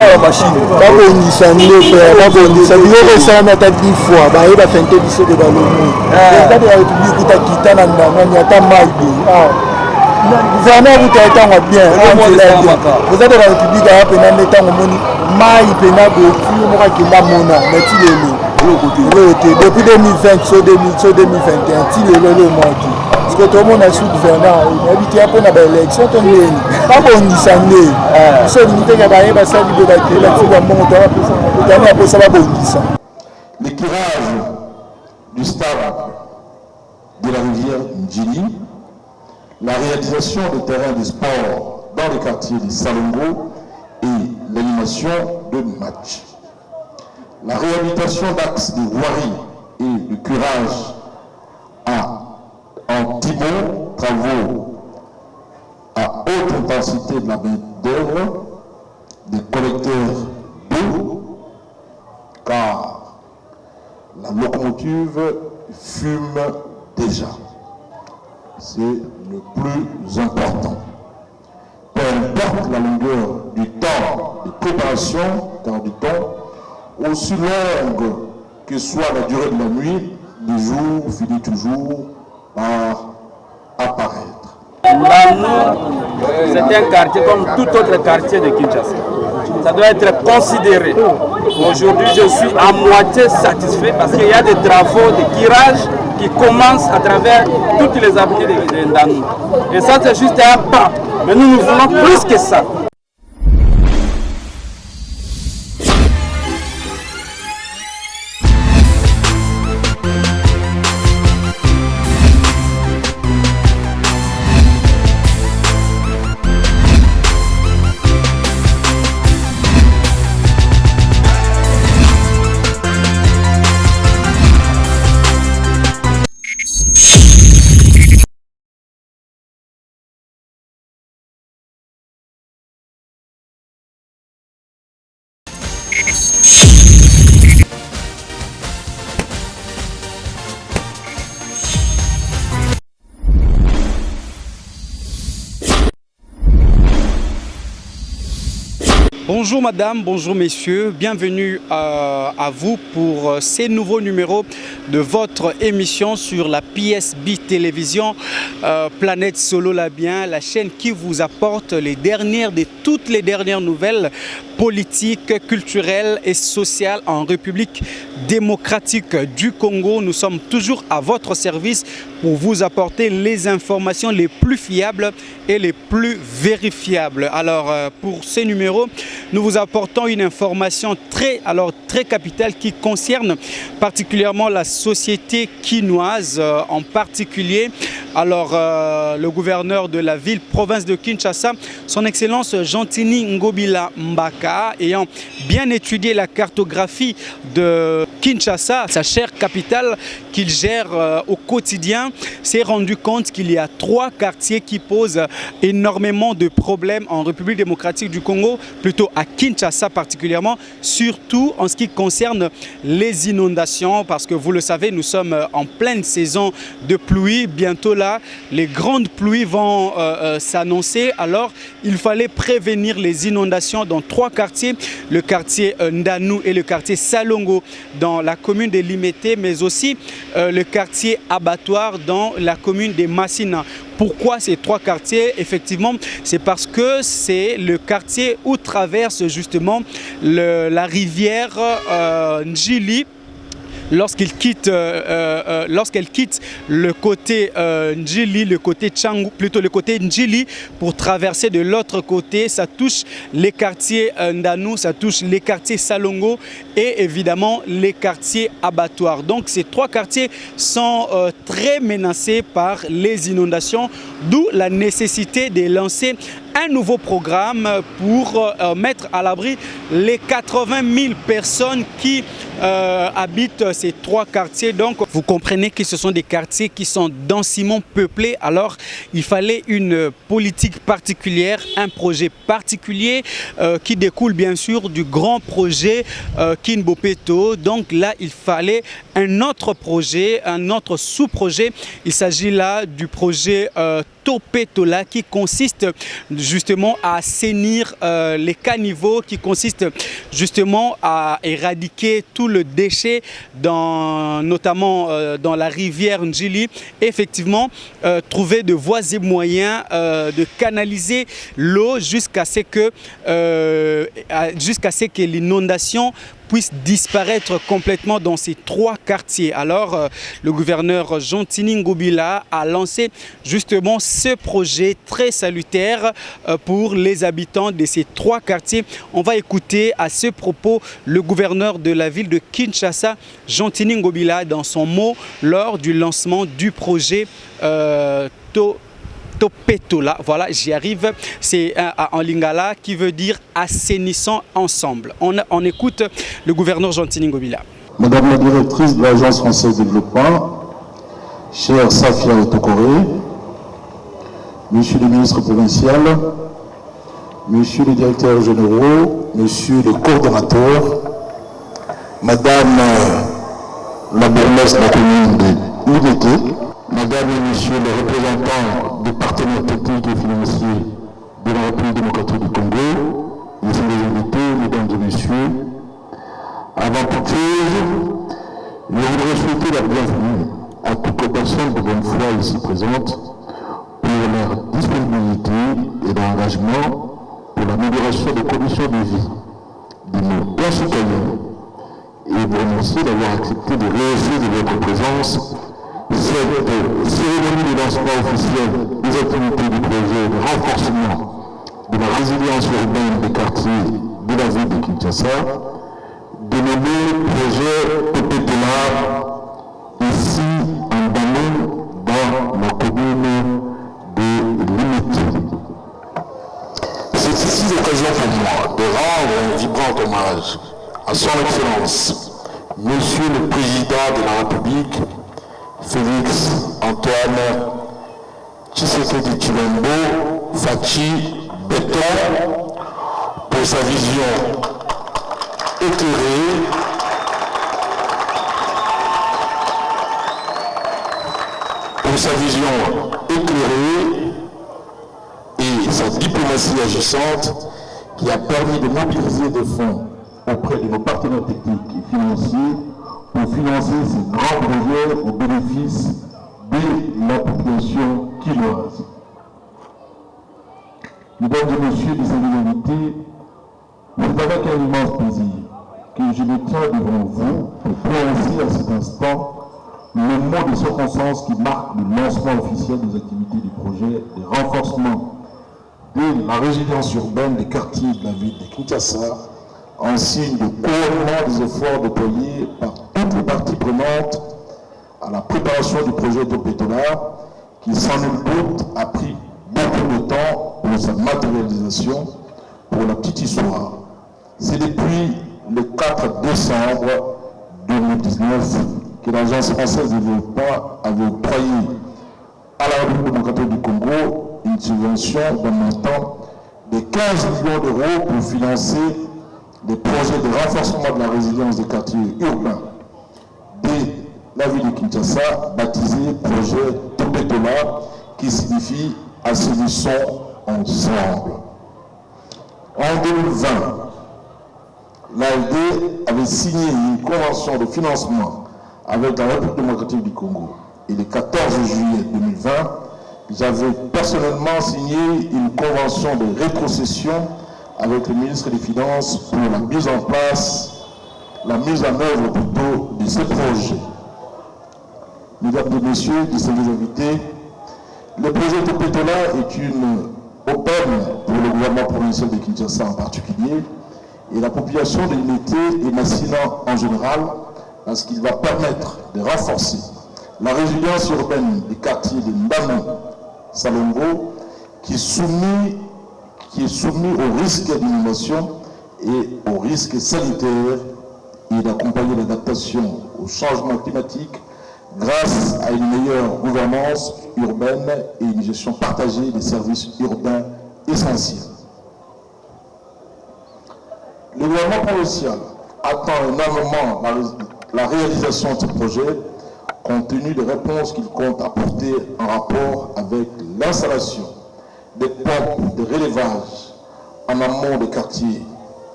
machine babongisa ndepe babongisa biloko esalami ata 10 fois bayeba fente biso de balomu président de la république kutakita na ndamani ata mai boye gouvernement kuta etango bien président de la république aya pena nde ntango moni mai pena boye tio moko akenda mona na ti lelo oyo te depuis 2020 so 2021 ti lelo ele omwaki que tout le monde a sous gouverneur habité un peu dans l'élection tout le monde pas bon ni ça né c'est limité qu'il y a pas ça du débat qui là tu vas monter pour ça va bon ça le curage du stade de la rivière Ndjili, la réalisation de terrains de sport dans le quartier de Salongo et l'animation de matchs, la réhabilitation d'axes de voirie et de curage en Timon, travaux à haute intensité de la main d'œuvre, des collecteurs d'eau, car la locomotive fume déjà. C'est le plus important. Peu importe la longueur du temps de préparation, car du temps, aussi longue que soit la durée de la nuit, le jour finit toujours par apparaître. C'est un quartier comme tout autre quartier de Kinshasa. Ça doit être considéré. Aujourd'hui, je suis à moitié satisfait parce qu'il y a des travaux de curage qui commencent à travers toutes les avenues de Ndanou. Et ça, c'est juste un pas. Mais nous voulons plus que ça. Bonjour madame, bonjour messieurs, bienvenue à vous pour ces nouveaux numéros de votre émission sur la PSB Télévision, Planète Solo Labien, la chaîne qui vous apporte toutes les dernières nouvelles politiques, culturelles et sociales en République démocratique du Congo. Nous sommes toujours à votre service pour vous apporter les informations les plus fiables et les plus vérifiables. Alors pour ces numéros, nous vous apportons une information très capitale qui concerne particulièrement la société quinoise en particulier. Alors le gouverneur de la ville province de Kinshasa, son excellence Jantini Ngobila Mbaka, ayant bien étudié la cartographie de Kinshasa, sa chère capitale qu'il gère au quotidien, s'est rendu compte qu'il y a 3 quartiers qui posent énormément de problèmes en République démocratique du Congo, plutôt à Kinshasa particulièrement, surtout en ce qui concerne les inondations, parce que vous le savez, nous sommes en pleine saison de pluie. Bientôt là, les grandes pluies vont s'annoncer. Alors, il fallait prévenir les inondations dans 3 quartiers, le quartier Ndanou et le quartier Salongo dans la commune de Limete, mais aussi le quartier Abattoir dans la commune de Massina. Pourquoi ces 3 quartiers? Effectivement, c'est parce que c'est le quartier où traverse justement la rivière Ndjili. Lorsqu'elle quitte le côté Ndjili, le côté Tchangou, plutôt le côté Ndjili, pour traverser de l'autre côté, ça touche les quartiers Ndanou, ça touche les quartiers Salongo et évidemment les quartiers Abattoirs. Donc ces 3 quartiers sont très menacés par les inondations, d'où la nécessité de lancer un nouveau programme pour mettre à l'abri les 80 000 personnes qui habitent ces 3 quartiers. Donc, vous comprenez que ce sont des quartiers qui sont densément peuplés. Alors, il fallait une politique particulière, un projet particulier qui découle bien sûr du grand projet Kinbopeto. Donc là, il fallait un autre projet, un autre sous-projet. Il s'agit là du projet Topetola qui consiste justement à assainir les caniveaux, qui consiste justement à éradiquer tout le déchet notamment dans la rivière Njili. Effectivement, trouver de voies et moyens de canaliser l'eau jusqu'à ce que l'inondation puisse disparaître complètement dans ces 3 quartiers. Alors, le gouverneur Jean-Tini Ngobila a lancé justement ce projet très salutaire pour les habitants de ces 3 quartiers. On va écouter à ce propos le gouverneur de la ville de Kinshasa, Jean-Tini Ngobila, dans son mot lors du lancement du projet Topetola. Voilà, j'y arrive. C'est en lingala qui veut dire assainissant ensemble. On écoute le gouverneur Jean-Tini Ngobila. Madame la directrice de l'Agence française de développement, chère Safia Otokoré, Monsieur le ministre provincial, Monsieur le directeur généraux, Monsieur le coordonnateur, Madame la bourgmestre de la commune de Udeke, Madame et Monsieur les représentants des partenaires techniques et financiers de la République démocratique du Congo, Messieurs les invités, Mesdames et Messieurs, avant toute chose, je voudrais souhaiter la bienvenue à toutes les personnes de bonne foi ici présentes pour leur disponibilité et leur engagement pour l'amélioration des conditions de vie de nos concitoyens et vous remercier d'avoir accepté de réussir de votre présence cette cérémonie de lancement officiel des activités du projet de renforcement de la résilience urbaine des quartiers de la ville de Kinshasa, dénommé projet Topetola, ici en Banou, dans la commune de Limité. C'est ici l'occasion pour moi de rendre un vibrant hommage à son Excellence, Monsieur le Président de la République, Félix Antoine Tshisekedi Tshilombo Fachi Béton, pour sa vision éclairée et sa diplomatie agissante qui a permis de mobiliser des fonds auprès de nos partenaires techniques et financiers pour financer ces grands projets au bénéfice de la population quinoise. Mesdames et messieurs les invités, c'est avec un immense plaisir que je me tiens devant vous pour prononcer à cet instant le mot de circonstance qui marque le lancement officiel des activités du projet de renforcement de la résilience urbaine des quartiers de la ville de Kinshasa, en signe de couronnement des efforts déployés par toutes les parties prenantes à la préparation du projet Topetola, qui sans nul doute a pris beaucoup de temps pour sa matérialisation. Pour la petite histoire, c'est depuis le 4 décembre 2019 que l'Agence française de développement avait octroyé à la République démocratique du Congo une subvention d'un montant de 15 millions d'euros pour financer des projets de renforcement de la résilience des quartiers urbains de la ville de Kinshasa, baptisé projet Topetola, qui signifie assainissons ensemble. En 2020, l'ALD avait signé une convention de financement avec la République démocratique du Congo. Et le 14 juillet 2020, j'avais personnellement signé une convention de rétrocession avec le ministre des Finances pour la mise en place, la mise en œuvre plutôt de ces projets. Mesdames et messieurs, distingués invités, le projet Topetola est une aubaine pour le gouvernement provincial de Kinshasa en particulier et la population de l'unité et Massina en général, parce qu'il va permettre de renforcer la résilience urbaine des quartiers de Ndamou, Salongo, qui est soumis au risque d'inondation et au risque sanitaire et d'accompagner l'adaptation au changement climatique grâce à une meilleure gouvernance urbaine et une gestion partagée des services urbains essentiels. Le gouvernement provincial attend énormément la réalisation de ce projet compte tenu des réponses qu'il compte apporter en rapport avec l'installation des pompes de relevage en amont des quartiers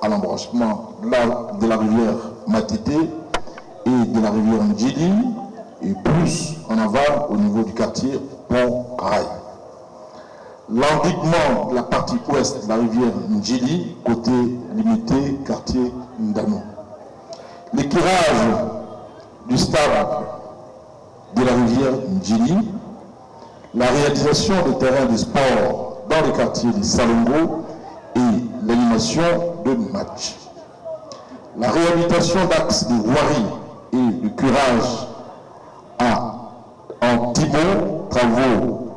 à l'embranchement de la rivière Matete et de la rivière Ndjili et plus en aval au niveau du quartier Pont-Rail. L'endiguement de la partie ouest de la rivière Ndjili, côté limité, quartier Ndano. L'éclairage du stade de la rivière Ndjili, la réalisation de terrains de sport dans le quartier de Salongo et l'animation de matchs. La réhabilitation d'axes de voirie et de curage en Timon, travaux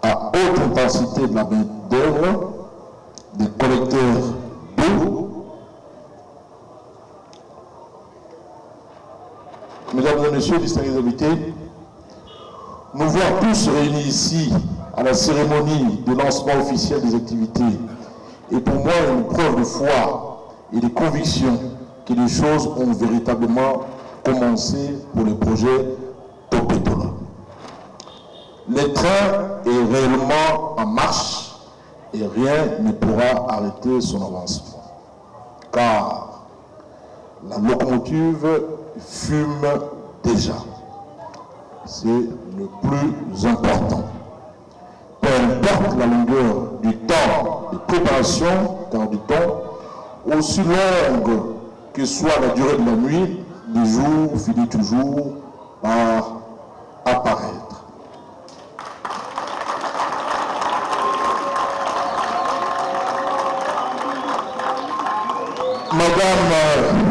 à haute intensité de la main d'œuvre, des collecteurs d'eau. Mesdames et messieurs, distingués invités, nous voyons tous réunis ici à la cérémonie de lancement officiel des activités. Et pour moi, une preuve de foi et de conviction que les choses ont véritablement commencé pour le projet Topetola. Le train est réellement en marche et rien ne pourra arrêter son avancement. Car la locomotive fume déjà. C'est le plus important. Peu importe la longueur du temps de préparation, car du temps, aussi longue que soit la durée de la nuit, le jour finit toujours par apparaître. Madame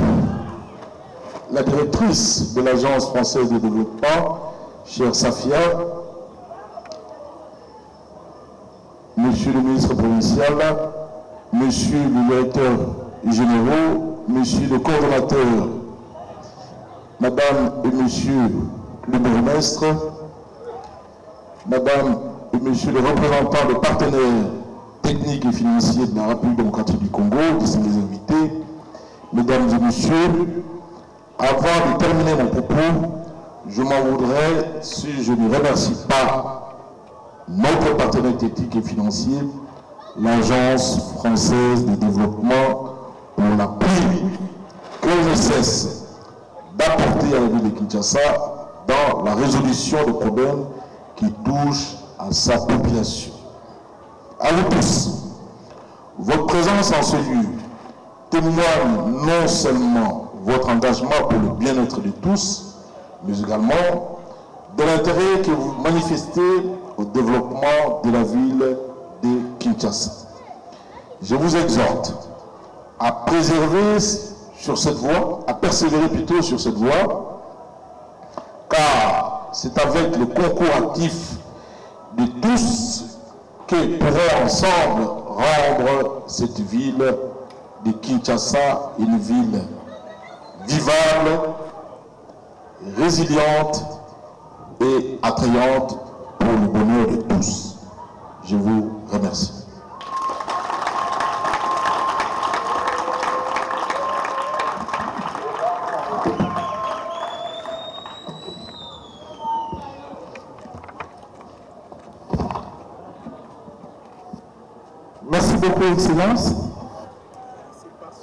la directrice de l'Agence française de développement, chère Safia, Monsieur le ministre provincial, Monsieur le directeur général, Monsieur le coordonnateur, Madame et Monsieur le bourgmestre, Madame et Monsieur le représentant des partenaires techniques et financiers de la République démocratique du Congo, qui sont les invités, Mesdames et Messieurs, avant de terminer mon propos, je m'en voudrais si je ne remercie pas notre partenaire technique et financier, l'Agence française de développement, pour l'appui qu'elle ne cesse d'apporter à la ville de Kinshasa dans la résolution des problèmes qui touchent à sa population. À vous tous, votre présence en ce lieu témoigne non seulement votre engagement pour le bien-être de tous, mais également de l'intérêt que vous manifestez au développement de la ville de Kinshasa. Je vous exhorte à préserver sur cette voie, à persévérer plutôt sur cette voie, car c'est avec le concours actif de tous que pourrons ensemble rendre cette ville de Kinshasa une ville vivable, résiliente et attrayante pour le bonheur de tous. Je vous remercie. Merci beaucoup, Excellence.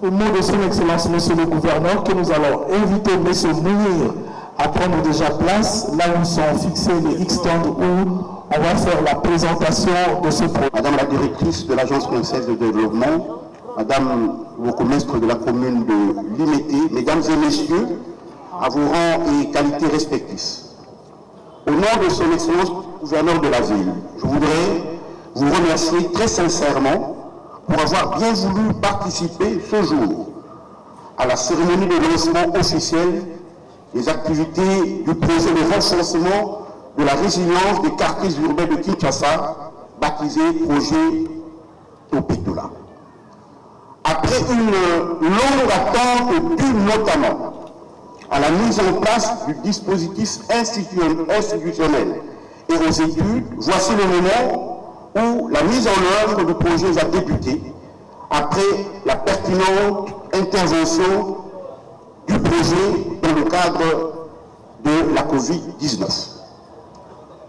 Au nom de son Excellence, Monsieur le Gouverneur, que nous allons inviter Monsieur Mounir à prendre déjà place, là où sont fixés les X-stands où on va faire la présentation de ce projet. Madame la directrice de l'Agence française de développement, Madame le bourgmestre de la commune de Limité, Mesdames et Messieurs, à vos rangs et qualités respectifs. Au nom de son Excellence, gouverneur de la ville, je voudrais vous remercier très sincèrement pour avoir bien voulu participer ce jour à la cérémonie de lancement officiel des activités du projet de renforcement de la résilience des quartiers urbains de Kinshasa, baptisé projet Topetola. Après une longue longue attente due notamment à la mise en place du dispositif institutionnel et aux études, voici le moment où la mise en œuvre du projet a débuté après la pertinente intervention du projet dans le cadre de la Covid-19.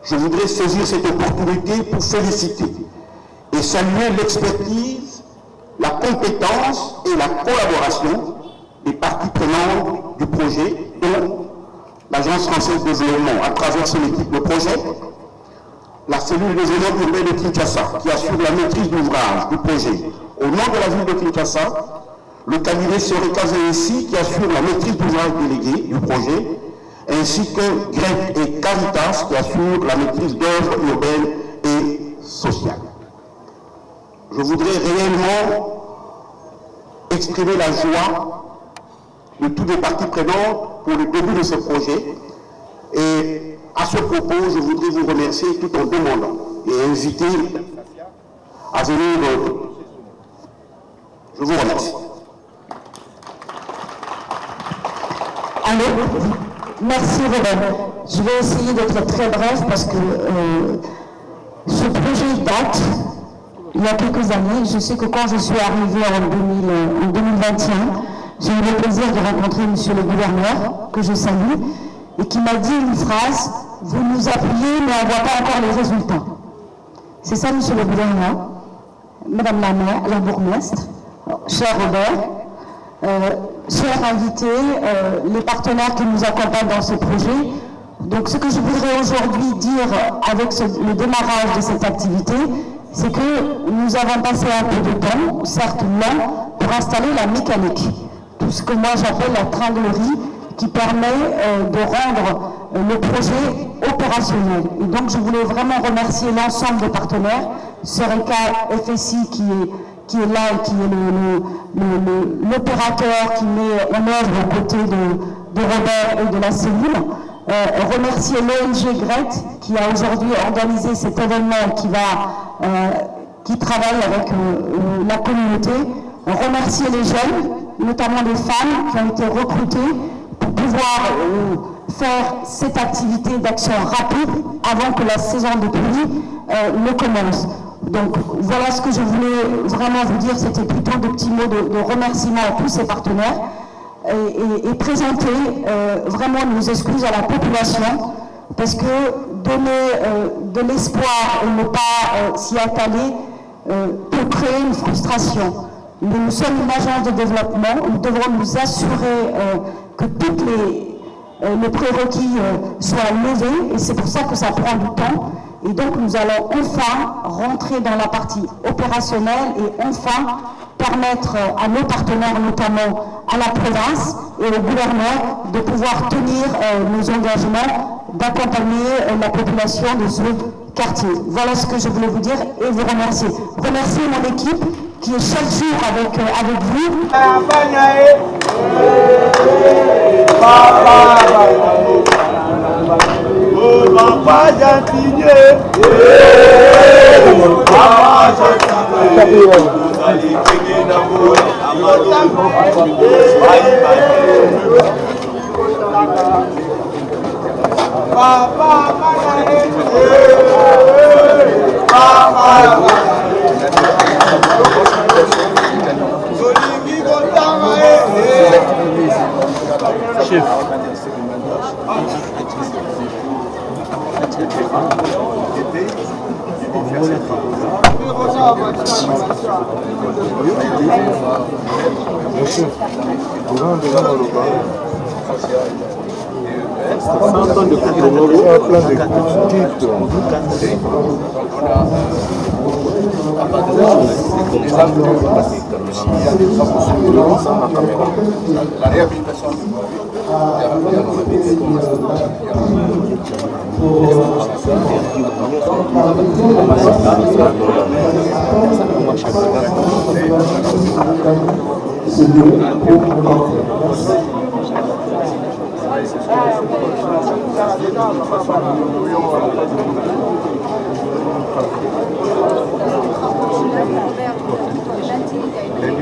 Je voudrais saisir cette opportunité pour féliciter et saluer l'expertise, la compétence et la collaboration des parties prenantes du projet, dont l'Agence française de développement, à travers son équipe de projet, la cellule de développement urbain de Kinshasa, qui assure la maîtrise d'ouvrage du projet. Au nom de la ville de Kinshasa, le cabinet Sereka ici, qui assure la maîtrise d'ouvrage déléguée du projet, ainsi que Grec et Caritas, qui assurent la maîtrise d'œuvres urbaines et sociales. Je voudrais réellement exprimer la joie de toutes les parties prenantes pour le début de ce projet. Et à ce propos, je voudrais vous remercier tout en demandant et inviter à venir. Je vous remercie. Allô? Merci Robert. Je vais essayer d'être très bref parce que ce projet date il y a quelques années. Je sais que quand je suis arrivée en 2021, j'ai eu le plaisir de rencontrer M. le gouverneur, que je salue, et qui m'a dit une phrase: vous nous appuyez, mais on ne voit pas encore les résultats. C'est ça, M. le gouverneur, Madame la maire, la bourgmestre, cher Robert, chers invités, les partenaires qui nous accompagnent dans ce projet. Donc ce que je voudrais aujourd'hui dire avec le démarrage de cette activité, c'est que nous avons passé un peu de temps, certes long, pour installer la mécanique. Tout ce que moi j'appelle la tringlerie, qui permet de rendre le projet opérationnel. Et donc je voulais vraiment remercier l'ensemble des partenaires, Sereka FSI qui est là et qui est l'opérateur qui met en œuvre aux côtés de Robert et de la cellule. Remercier l'ONG Grec qui a aujourd'hui organisé cet événement qui travaille avec la communauté. Remercier les jeunes, notamment les femmes qui ont été recrutées pour pouvoir faire cette activité d'action rapide avant que la saison de pluie ne commence. Donc voilà ce que je voulais vraiment vous dire, c'était plutôt des petits mots de remerciement à tous ces partenaires et présenter vraiment nos excuses à la population, parce que donner de l'espoir et ne pas s'y attaler peut créer une frustration. Mais nous sommes une agence de développement, nous devrons nous assurer que tous les prérequis soient levés, et c'est pour ça que ça prend du temps. Et donc nous allons enfin rentrer dans la partie opérationnelle et enfin permettre à nos partenaires, notamment à la province et au gouverneur, de pouvoir tenir nos engagements d'accompagner la population de ce quartier. Voilà ce que je voulais vous dire et vous remercier. Remercier mon équipe qui est chaque jour avec vous. Papa gentil, chef.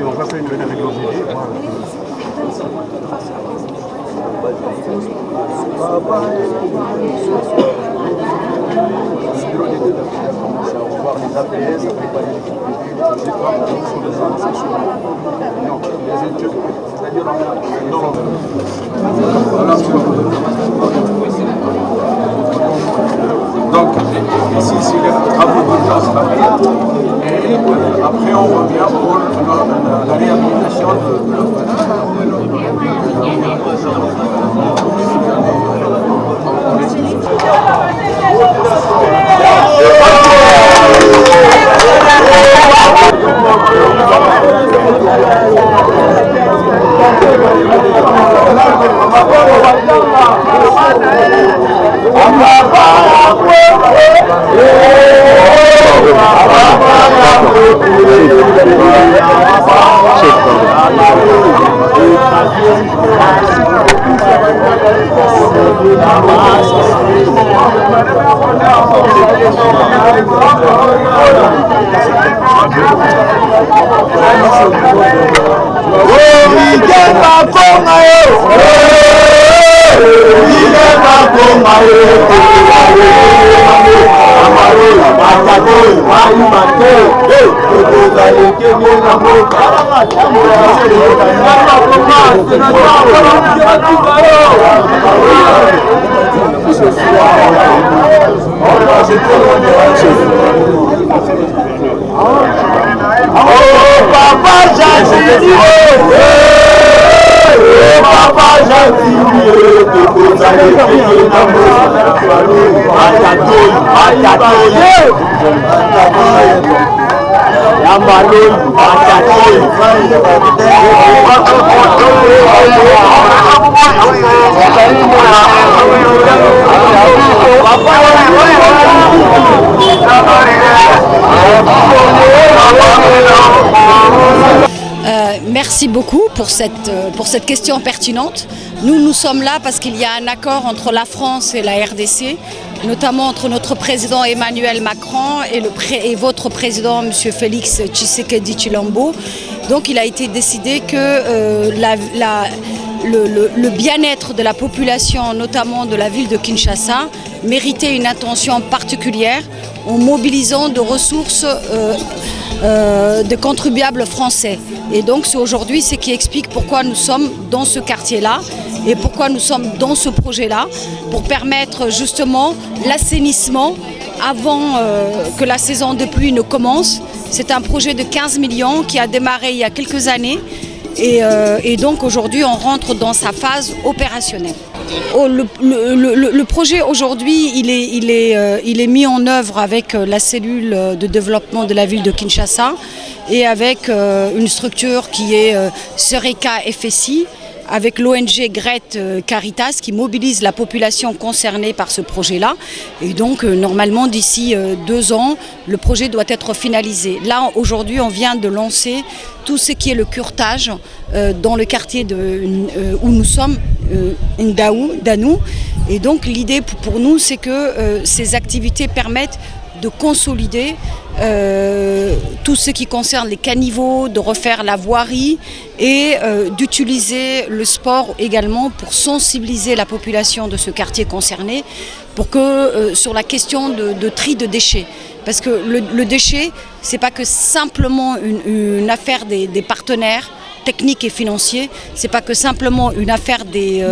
On va faire une réunion avec l'OGD. Donc, ici, c'est les travaux d'urgence rapide. Et après, on revient pour la réhabilitation de la Merci beaucoup pour cette question pertinente. Nous sommes là parce qu'il y a un accord entre la France et la RDC, notamment entre notre président Emmanuel Macron et votre président M. Félix Tshisekedi Tshilombo. Donc il a été décidé que le bien-être de la population, notamment de la ville de Kinshasa, méritait une attention particulière en mobilisant de ressources de contribuables français. Et donc c'est aujourd'hui ce qui explique pourquoi nous sommes dans ce quartier-là et pourquoi nous sommes dans ce projet-là, pour permettre justement l'assainissement avant que la saison de pluie ne commence. C'est un projet de 15 millions qui a démarré il y a quelques années et donc aujourd'hui on rentre dans sa phase opérationnelle. Oh, le projet aujourd'hui il est mis en œuvre avec la cellule de développement de la ville de Kinshasa et avec une structure qui est Sereka FSI, avec l'ONG Gret Caritas qui mobilise la population concernée par ce projet-là. Et donc, normalement, d'ici 2 ans, le projet doit être finalisé. Là, aujourd'hui, on vient de lancer tout ce qui est le curtage dans le quartier où nous sommes, Danou. Et donc, l'idée pour nous, c'est que ces activités permettent de consolider tout ce qui concerne les caniveaux, de refaire la voirie et d'utiliser le sport également pour sensibiliser la population de ce quartier concerné pour que sur la question de tri de déchets. Parce que le déchet, c'est pas que simplement une affaire des partenaires techniques et financiers, c'est pas que simplement une affaire des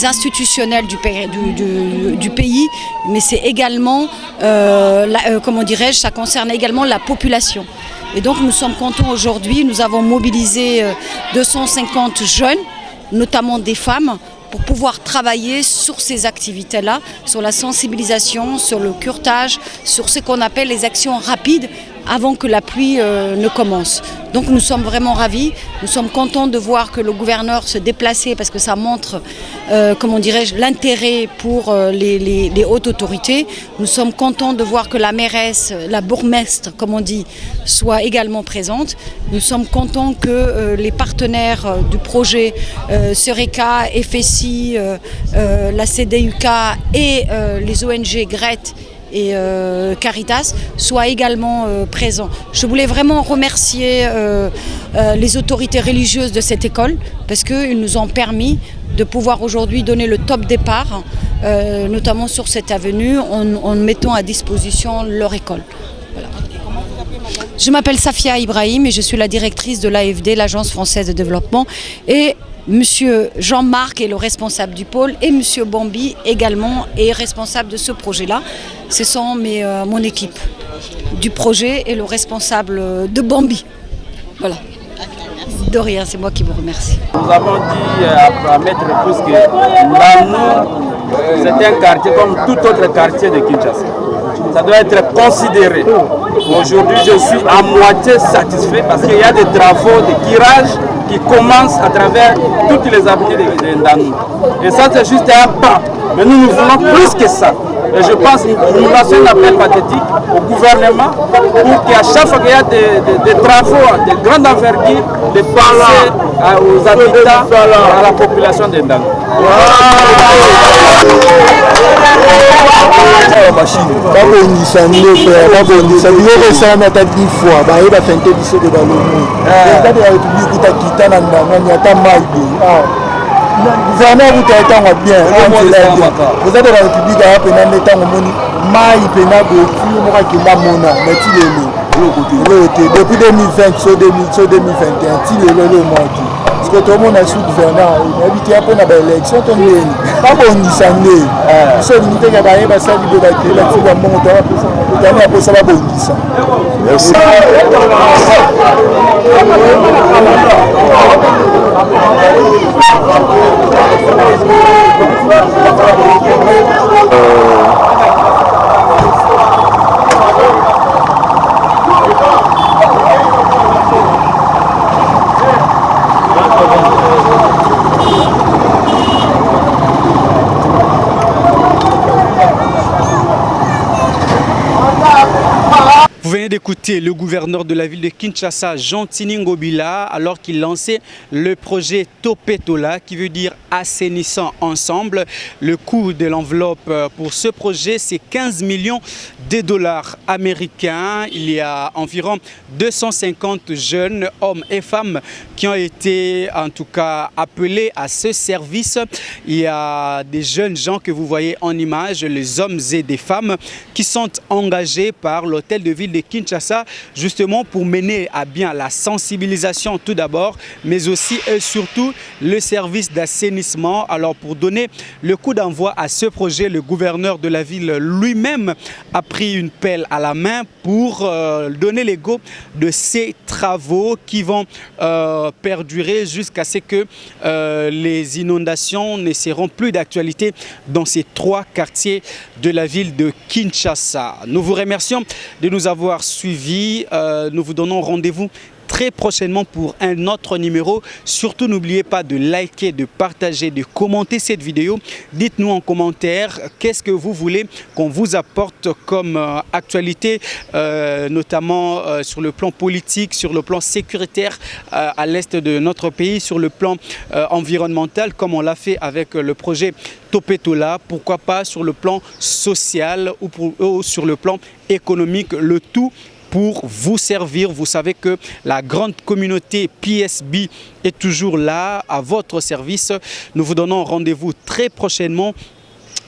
institutionnels du pays, mais c'est également, ça concerne également la population. Et donc nous sommes contents aujourd'hui, nous avons mobilisé 250 jeunes, notamment des femmes, pour pouvoir travailler sur ces activités-là, sur la sensibilisation, sur le curtage, sur ce qu'on appelle les actions rapides avant que la pluie ne commence. Donc nous sommes vraiment ravis, nous sommes contents de voir que le gouverneur se déplaçait parce que ça montre, l'intérêt pour les hautes autorités. Nous sommes contents de voir que la mairesse, la bourgmestre, comme on dit, soit également présente. Nous sommes contents que les partenaires du projet, Sereka, FSI, la CDUK et les ONG Gret et Caritas soient également présents. Je voulais vraiment remercier les autorités religieuses de cette école parce qu'ils nous ont permis de pouvoir aujourd'hui donner le top départ, notamment sur cette avenue, en mettant à disposition leur école. Voilà. Je m'appelle Safia Ibrahim et je suis la directrice de l'AFD, l'Agence française de développement. Et Monsieur Jean-Marc est le responsable du pôle et Monsieur Bambi également est responsable de ce projet-là. Ce sont mon équipe du projet et le responsable de Bambi. Voilà. De rien, c'est moi qui vous remercie. Nous avons dit à Maître Pousse que Nanou, c'est un quartier comme tout autre quartier de Kinshasa. Ça doit être considéré. Aujourd'hui, je suis à moitié satisfait parce qu'il y a des travaux de curage qui commencent à travers toutes les avenues de Ndanou. Et ça, c'est juste un pas. Mais nous voulons plus que ça. Et je pense que nous lançons un appel pathétique au gouvernement pour qu'à chaque fois qu'il y a des travaux de grande envergure, de penser aux habitants, à la population de Ndanou. machine babongisa ndepe babongisa biloko esalami ata 10 fois bayeba fente biso de balomo président de la république utakita na ndamani ata mai boye gouvernement kuta ntango bien président de la république aya pena nde ntango moni mai pena boye tino moko akenda mona na ti lelo te depuis 2020 so 2021 ti lelo le moki parce que tout le monde a sous gouverneur habité un peu dans l'élection tout le monde pas bon ni ça né so limité que ba yeba ça libe ba créer la ti ba mon temps pour ça ba bon ni ça merci Vous venez d'écouter le gouverneur de la ville de Kinshasa, Jean Tini Ngobila, alors qu'il lançait le projet Topetola, qui veut dire assainissant ensemble. Le coût de l'enveloppe pour ce projet, c'est 15 millions de dollars américains. Il y a environ 250 jeunes, hommes et femmes, qui ont été en tout cas appelés à ce service. Il y a des jeunes gens que vous voyez en image, les hommes et des femmes, qui sont engagés par l'hôtel de ville de Kinshasa, justement pour mener à bien la sensibilisation tout d'abord, mais aussi et surtout le service d'assainissement. Alors pour donner le coup d'envoi à ce projet, le gouverneur de la ville lui-même a pris une pelle à la main pour donner les go de ces travaux qui vont perdurer jusqu'à ce que les inondations ne seront plus d'actualité dans ces 3 quartiers de la ville de Kinshasa. Nous vous remercions de nous avoir suivis. Nous vous donnons rendez-vous très prochainement pour un autre numéro. Surtout, n'oubliez pas de liker, de partager, de commenter cette vidéo. Dites-nous en commentaire qu'est-ce que vous voulez qu'on vous apporte comme actualité, notamment sur le plan politique, sur le plan sécuritaire à l'est de notre pays, sur le plan environnemental, comme on l'a fait avec le projet Topetola, pourquoi pas sur le plan social ou sur le plan économique, le tout pour vous servir. Vous savez que la grande communauté PSB est toujours là, à votre service. Nous vous donnons rendez-vous très prochainement.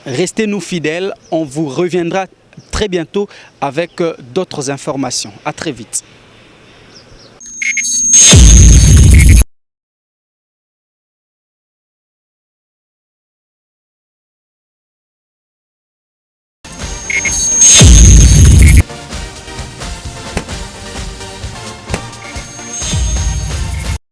Restez-nous fidèles. On vous reviendra très bientôt avec d'autres informations. À très vite.